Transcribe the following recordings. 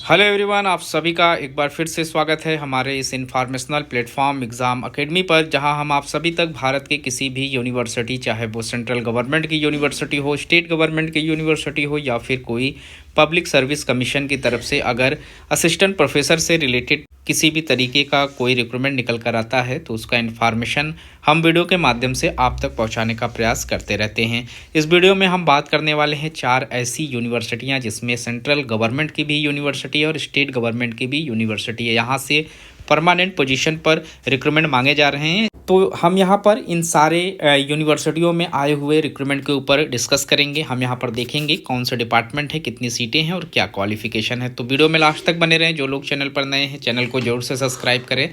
Hello everyone, आप सभी का एक बार फिर से स्वागत है हमारे इस इन्फॉर्मेशनल प्लेटफॉर्म एग्ज़ाम अकेडमी पर, जहां हम आप सभी तक भारत के किसी भी यूनिवर्सिटी, चाहे वो सेंट्रल गवर्नमेंट की यूनिवर्सिटी हो, स्टेट गवर्नमेंट की यूनिवर्सिटी हो या फिर कोई पब्लिक सर्विस कमीशन की तरफ से अगर असिस्टेंट प्रोफेसर से रिलेटेड किसी भी तरीके का कोई रिक्रूटमेंट निकल कर आता है तो उसका इन्फॉर्मेशन हम वीडियो के माध्यम से आप तक पहुंचाने का प्रयास करते रहते हैं। इस वीडियो में हम बात करने वाले हैं 4 ऐसी यूनिवर्सिटियां जिसमें सेंट्रल गवर्नमेंट की भी यूनिवर्सिटी है और स्टेट गवर्नमेंट की भी यूनिवर्सिटी है। यहाँ से परमानेंट पोजीशन पर रिक्रूटमेंट मांगे जा रहे हैं। तो हम यहाँ पर इन सारे यूनिवर्सिटियों में आए हुए रिक्रूटमेंट के ऊपर डिस्कस करेंगे। हम यहाँ पर देखेंगे कौन सा डिपार्टमेंट है, कितनी सीटें हैं और क्या क्वालिफिकेशन है। तो वीडियो में लास्ट तक बने रहें। जो लोग चैनल पर नए हैं, चैनल को जरूर से सब्सक्राइब करें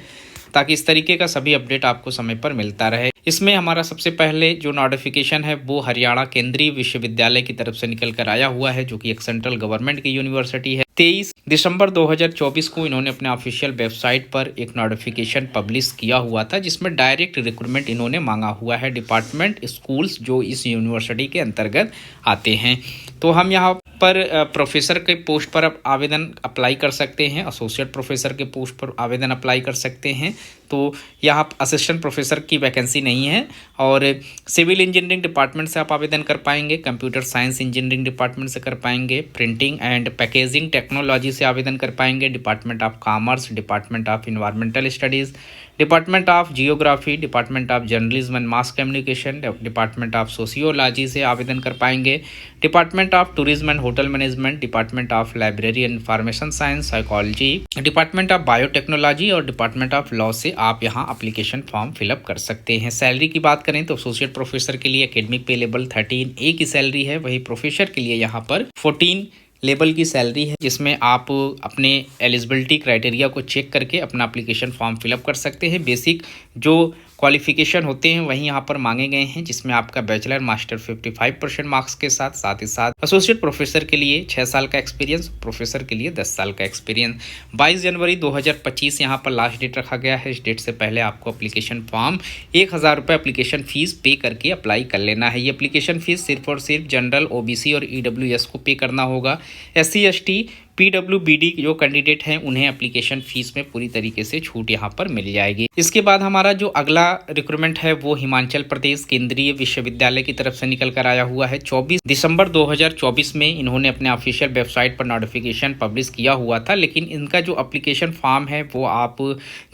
ताकि इस तरीके का सभी अपडेट आपको समय पर मिलता रहे। इसमें हमारा सबसे पहले जो नोटिफिकेशन है वो हरियाणा केंद्रीय विश्वविद्यालय की तरफ से निकल कर आया हुआ है, जो कि एक सेंट्रल गवर्नमेंट की यूनिवर्सिटी है। 23 दिसंबर 2024 को इन्होंने अपने ऑफिशियल वेबसाइट पर एक नोटिफिकेशन पब्लिश किया हुआ था, जिसमें डायरेक्ट रिक्रूटमेंट इन्होंने मांगा हुआ है डिपार्टमेंट स्कूल्स जो इस यूनिवर्सिटी के अंतर्गत आते हैं। तो हम यहाँ पर प्रोफेसर के पोस्ट पर आप आवेदन अप्लाई कर सकते हैं, एसोसिएट प्रोफेसर के पोस्ट पर आवेदन अप्लाई कर सकते हैं। तो यहाँ असिस्टेंट प्रोफेसर की वैकेंसी नहीं है। और सिविल इंजीनियरिंग डिपार्टमेंट से आप आवेदन कर पाएंगे, कंप्यूटर साइंस इंजीनियरिंग डिपार्टमेंट से कर पाएंगे, प्रिंटिंग एंड पैकेजिंग टेक्नोलॉजी से आवेदन कर पाएंगे, department of commerce, department of environmental studies, department of geography, department of journalism and mass communication, department of sociology से आवेदन कर पाएंगे, department of tourism and hotel management, department of library and information science psychology, department of biotechnology और department of law से आप यहाँ application form fill up कर सकते हैं। सैलरी की बात करें तो एसोसिएट प्रोफेसर के लिए एकेडमिक पे लेवल 13A की सैलरी है, वही प्रोफेसर के लिए यहाँ पर 14 लेवल की सैलरी है, जिसमें आप अपने एलिजिबिलिटी क्राइटेरिया को चेक करके अपना एप्लीकेशन फॉर्म फिलअप कर सकते हैं। बेसिक जो क्वालिफिकेशन होते हैं वहीं यहाँ पर मांगे गए हैं, जिसमें आपका बैचलर मास्टर 55% मार्क्स के साथ ही एसोसिएट प्रोफेसर के लिए 6 साल का एक्सपीरियंस, प्रोफेसर के लिए 10 साल का एक्सपीरियंस। 22 जनवरी 2025 यहाँ पर लास्ट डेट रखा गया है। इस डेट से पहले आपको एप्लीकेशन फॉर्म 1000 रुपये एप्लीकेशन फ़ीस पे करके अप्लाई कर लेना है। ये एप्लीकेशन फ़ीस सिर्फ और सिर्फ जनरल, OBC और EWS को पे करना होगा। SC ST PWBD जो कैंडिडेट हैं उन्हें एप्लीकेशन फ़ीस में पूरी तरीके से छूट यहाँ पर मिल जाएगी। इसके बाद हमारा जो अगला रिक्रूटमेंट है वो हिमाचल प्रदेश केंद्रीय विश्वविद्यालय की तरफ से निकल कर आया हुआ है। 24 दिसंबर 2024 में इन्होंने अपने ऑफिशियल वेबसाइट पर नोटिफिकेशन पब्लिश किया हुआ था, लेकिन इनका जो एप्लीकेशन फॉर्म है वो आप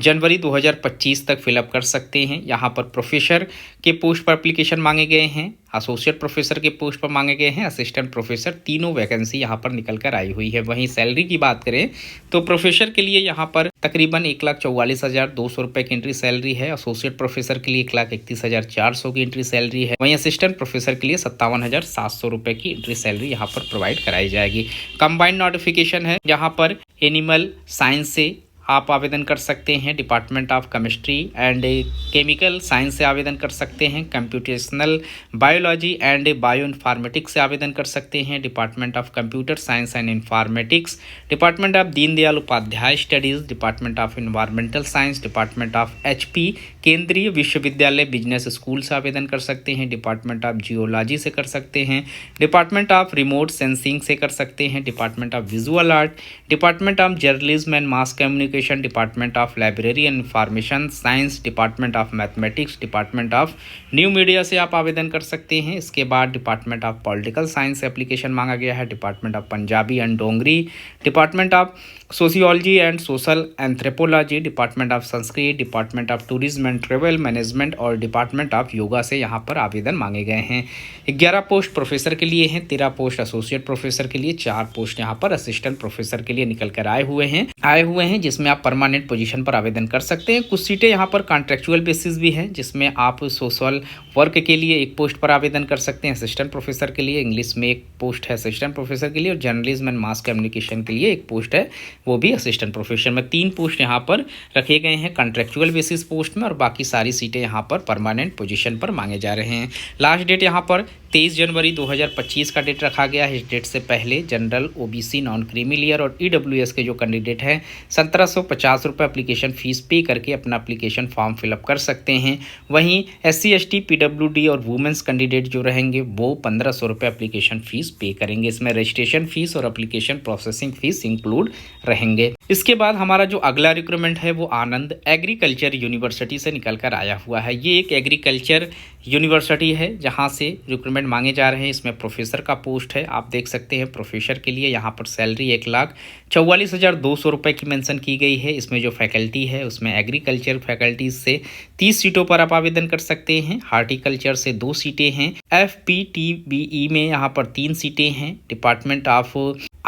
जनवरी 2025 तक फिलअप कर सकते हैं। यहाँ पर प्रोफेसर के पोस्ट पर एप्लीकेशन मांगे गए हैं, एसोसिएट प्रोफेसर के पोस्ट पर मांगे गए हैं, असिस्टेंट प्रोफेसर, तीनों वैकेंसी यहाँ पर निकल कर आई हुई है। वहीं सैलरी की बात करें तो प्रोफेसर के लिए यहाँ पर तकरीबन 1,44,200 रुपये की एंट्री सैलरी है, एसोसिएट प्रोफेसर के लिए 1,31,400 की एंट्री सैलरी है, वहीं असिस्टेंट प्रोफेसर के लिए 57,700 रुपये की एंट्री सैलरी यहाँ पर प्रोवाइड कराई जाएगी। कंबाइंड नोटिफिकेशन है, यहाँ पर एनिमल साइंस से आप आवेदन कर सकते हैं, department of chemistry and chemical science से आवेदन कर सकते हैं, computational biology and bioinformatics से आवेदन कर सकते हैं, department of computer science and informatics, department of Deendayal Upadhyaya studies, department of environmental science, department of HP केंद्रीय विश्वविद्यालय बिजनेस स्कूल से आवेदन कर सकते हैं, डिपार्टमेंट ऑफ जियोलॉजी से कर सकते हैं, डिपार्टमेंट ऑफ रिमोट सेंसिंग से कर सकते हैं, department of visual art, department of journalism and mass communication, department of library and information science, department of mathematics, department of new media से आप आवेदन कर सकते हैं। इसके बाद डिपार्टमेंट ऑफ पॉलिटिकल साइंस से एप्लीकेशन मांगा गया है, department of Punjabi and Dogri, department of sociology and social anthropology, department of Sanskrit, department of tourism and travel management और डिपार्टमेंट ऑफ योगा से यहाँ पर आवेदन मांगे गए हैं। 11 पोस्ट प्रोफेसर के लिए हैं, 13 पोस्ट एसोसिएट प्रोफेसर के लिए, 4 पोस्ट यहाँ पर असिस्टेंट प्रोफेसर के लिए निकल कर आए हुए हैं, जिसमें आप परमानेंट पोजीशन पर आवेदन कर सकते हैं। कुछ सीटें यहाँ पर कॉन्ट्रेक्चुअल बेसिस भी हैं, जिसमें आप सोशल वर्क के लिए एक पोस्ट पर आवेदन कर सकते हैं, असिस्टेंट प्रोफेसर के लिए, इंग्लिश में एक पोस्ट है असिस्टेंट प्रोफेसर के लिए, और जर्नलिज्म एंड मास कम्युनिकेशन के लिए एक पोस्ट है, वो भी असिस्टेंट प्रोफेसर में। 3 पोस्ट यहाँ पर रखे गए हैं कॉन्ट्रेक्चुअल बेसिस पोस्ट में, और बाकी सारी सीटें यहाँ पर परमानेंट पोजीशन पर मांगे जा रहे हैं। लास्ट डेट यहाँ पर 23 जनवरी 2025 का डेट रखा गया है। इस डेट से पहले general, OBC, non creamy layer और ईडब्ल्यूएस के जो कैंडिडेट हैं 1750 रुपये एप्लीकेशन फ़ीस पे करके अपना एप्लीकेशन फॉर्म फिलअप कर सकते हैं। वहीं SC, ST, PWD और वुमेंस कैंडिडेट जो रहेंगे वो 1500 रुपये एप्लीकेशन फ़ीस पे करेंगे। इसमें रजिस्ट्रेशन फ़ीस और एप्लीकेशन प्रोसेसिंग फ़ीस इंक्लूड रहेंगे। इसके बाद हमारा जो अगला रिक्रूटमेंट है वो आनंद एग्रीकल्चर यूनिवर्सिटी से निकल कर आया हुआ है। ये एक एग्रीकल्चर यूनिवर्सिटी है जहाँ से रिक्रूटमेंट मांगे जा रहे हैं। इसमें प्रोफेसर का पोस्ट है, आप देख सकते हैं। प्रोफेसर के लिए यहाँ पर सैलरी 1,44,200 रुपये की मेंशन की गई है। इसमें जो फैकल्टी है उसमें एग्रीकल्चर फैकल्टीज से 30 सीटों पर आप आवेदन कर सकते हैं। हार्टिकल्चर से 2 सीटें हैं। FPTBE में यहाँ पर 3 सीटें हैं। डिपार्टमेंट ऑफ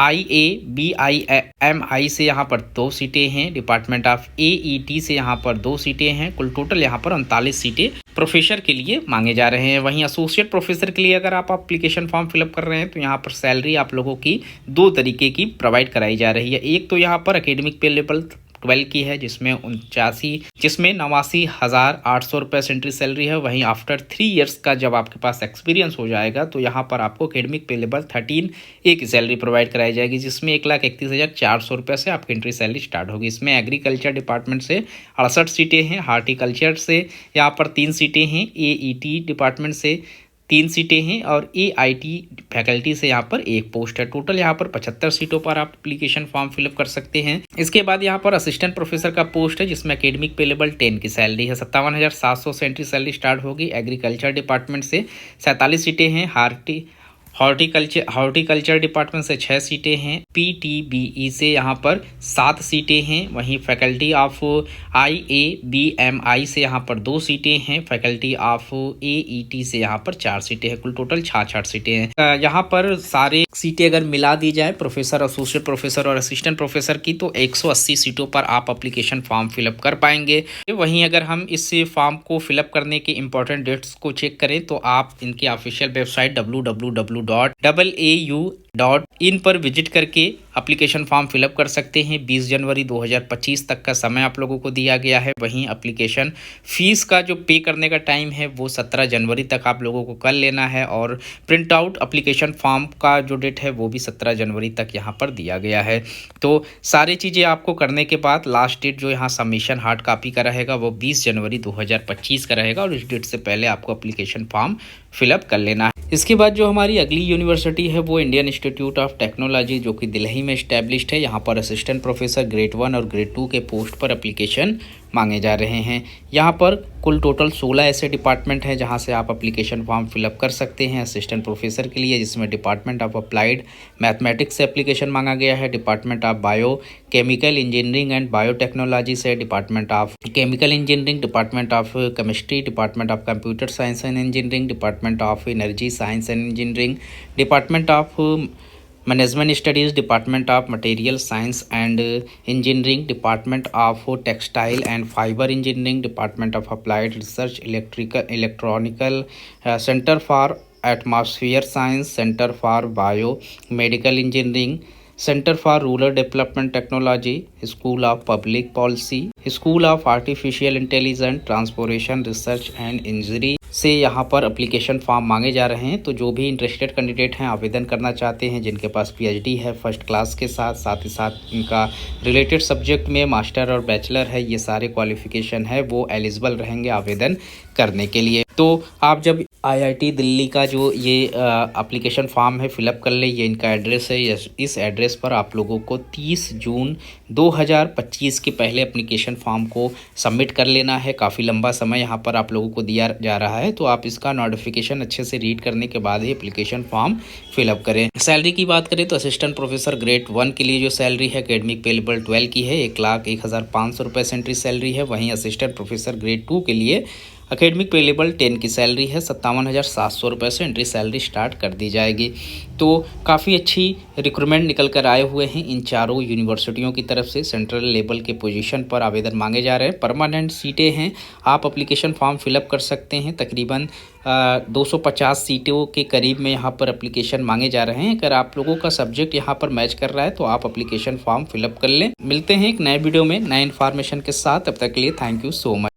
IABIMI से यहाँ पर 2 सीटें हैं। डिपार्टमेंट ऑफ AET से यहाँ पर 2 सीटें हैं। कुल टोटल यहाँ पर 39 सीटें प्रोफेसर के लिए मांगे जा रहे हैं। वहीं एसोसिएट प्रोफेसर के लिए अगर आप एप्लीकेशन फॉर्म फिलअप कर रहे हैं तो यहाँ पर सैलरी आप लोगों की 2 तरीके की प्रोवाइड कराई जा रही है। एक तो यहाँ पर एकेडमिक पे लेवल 12 की है जिसमें 89,800 रुपये सेंट्री सैलरी है। वहीं आफ्टर 3 इयर्स का जब आपके पास एक्सपीरियंस हो जाएगा तो यहाँ पर आपको एकेडमिक पे लेवल 13A की सैलरी प्रोवाइड कराई जाएगी, जिसमें 1,31,400 रुपये से आपकी एंट्री सैलरी स्टार्ट होगी। इसमें एग्रीकल्चर डिपार्टमेंट से 68 सीटें हैं। हार्टिकल्चर से यहाँ पर 3 सीटें हैं। AET डिपार्टमेंट से 3 सीटें हैं और AIT फैकल्टी से यहाँ पर 1 पोस्ट है। टोटल यहाँ पर 75 सीटों पर आप एप्लीकेशन फॉर्म फिलअप कर सकते हैं। इसके बाद यहाँ पर असिस्टेंट प्रोफेसर का पोस्ट है जिसमें एकेडमिक पे लेवल 10 की सैलरी है। 57,700 से एंट्री सैलरी स्टार्ट होगी। एग्रीकल्चर डिपार्टमेंट से 47 सीटें हैं। हॉर्टिकल्चर डिपार्टमेंट से 6 सीटें हैं। PTBE से यहाँ पर 7 सीटें हैं। वहीं फैकल्टी ऑफ IABMI से यहाँ पर 2 सीटें हैं। फैकल्टी ऑफ AET से यहाँ पर 4 सीटें हैं। कुल टोटल 66 सीटें हैं। यहाँ पर सारे सीटें अगर मिला दी जाए प्रोफेसर, एसोसिएट प्रोफेसर और असिस्टेंट प्रोफेसर की तो 180 सीटों पर आप एप्लीकेशन फॉर्म फिलअप कर पाएंगे। वहीं अगर हम इस फॉर्म को फिलअप करने के इंपॉर्टेंट डेट्स को चेक करें तो आप इनकी ऑफिशियल वेबसाइट www.aau.in पर विजिट करके एप्लीकेशन फॉर्म फिलअप कर सकते हैं। 20 जनवरी 2025 तक का समय आप लोगों को दिया गया है। वहीं एप्लीकेशन फ़ीस का जो पे करने का टाइम है वो 17 जनवरी तक आप लोगों को कर लेना है और प्रिंट आउट एप्लीकेशन फॉर्म का जो डेट है वो भी 17 जनवरी तक यहाँ पर दिया गया है। तो सारी चीज़ें आपको करने के बाद लास्ट डेट जो यहाँ सबमिशन हार्ड कॉपी का रहेगा वो 20 जनवरी 2025 का रहेगा और इस डेट से पहले आपको एप्लीकेशन फॉर्म फिलअप कर लेना है। इसके बाद जो हमारी अगली यूनिवर्सिटी है वो इंडियन इंस्टीट्यूट ऑफ टेक्नोलॉजी जो कि दिल्ली में इस्टेब्लिश्ड है। यहाँ पर असिस्टेंट प्रोफेसर ग्रेड 1 और ग्रेड 2 के पोस्ट पर एप्लीकेशन मांगे जा रहे हैं। यहाँ पर कुल टोटल 16 ऐसे डिपार्टमेंट हैं जहाँ से आप एप्लीकेशन फॉर्म फिलअप कर सकते हैं असिस्टेंट प्रोफेसर के लिए, जिसमें डिपार्टमेंट ऑफ अप्लाइड मैथमेटिक्स से एप्लीकेशन मांगा गया है। Department of bio chemical engineering and biotechnology से, department of chemical engineering, department of chemistry, department of computer science and engineering, department of energy science and engineering, department of management studies, department of material science and engineering, department of textile and fibre engineering, department of applied research electronical, centre for atmosphere science, centre for bio medical engineering, centre for rural development technology, school of public policy, school of artificial intelligence, transportation research and engineering से यहाँ पर application form मांगे जा रहे हैं। तो जो भी इंटरेस्टेड कैंडिडेट हैं, आवेदन करना चाहते हैं, जिनके पास PhD है फर्स्ट क्लास के साथ ही साथ इनका रिलेटेड सब्जेक्ट में मास्टर और बैचलर है, ये सारे क्वालिफिकेशन है, वो एलिजिबल रहेंगे आवेदन करने के लिए। तो आप जब IIT दिल्ली का जो ये एप्लीकेशन फॉर्म है फिलअप कर ले, ये इनका एड्रेस है। इस एड्रेस पर आप लोगों को 30 जून 2025 के पहले एप्लीकेशन फॉर्म को सबमिट कर लेना है। काफ़ी लंबा समय यहाँ पर आप लोगों को दिया जा रहा है, तो आप इसका नोटिफिकेशन अच्छे से रीड करने के बाद ही एप्लीकेशन फॉर्म फिलअप करें। सैलरी की बात करें तो असिस्टेंट प्रोफेसर ग्रेड 1 के लिए जो सैलरी है एकेडमिक पे लेवल 12 की है, 1,01,500 रुपये सेंट्री सैलरी है। वहीं असिस्टेंट प्रोफेसर ग्रेड 2 के लिए एकेडमिक पे लेवल 10 की सैलरी है, 57,700 रुपये से एंट्री सैलरी स्टार्ट कर दी जाएगी। तो काफ़ी अच्छी रिक्रूटमेंट निकल कर आए हुए हैं इन चारों यूनिवर्सिटियों की तरफ से। सेंट्रल लेवल के पोजीशन पर आवेदन मांगे जा रहे हैं, परमानेंट सीटें हैं। आप एप्लीकेशन फॉर्म फिलअप कर सकते हैं। तकरीबन 250 सीटों के करीब में यहाँ पर एप्लीकेशन मांगे जा रहे हैं। अगर आप लोगों का सब्जेक्ट यहाँ पर मैच कर रहा है तो आप एप्लीकेशन फॉर्म फिलअप कर लें। मिलते हैं एक नए वीडियो में नए इन्फॉर्मेशन के साथ, तब तक के लिए थैंक यू सो मच।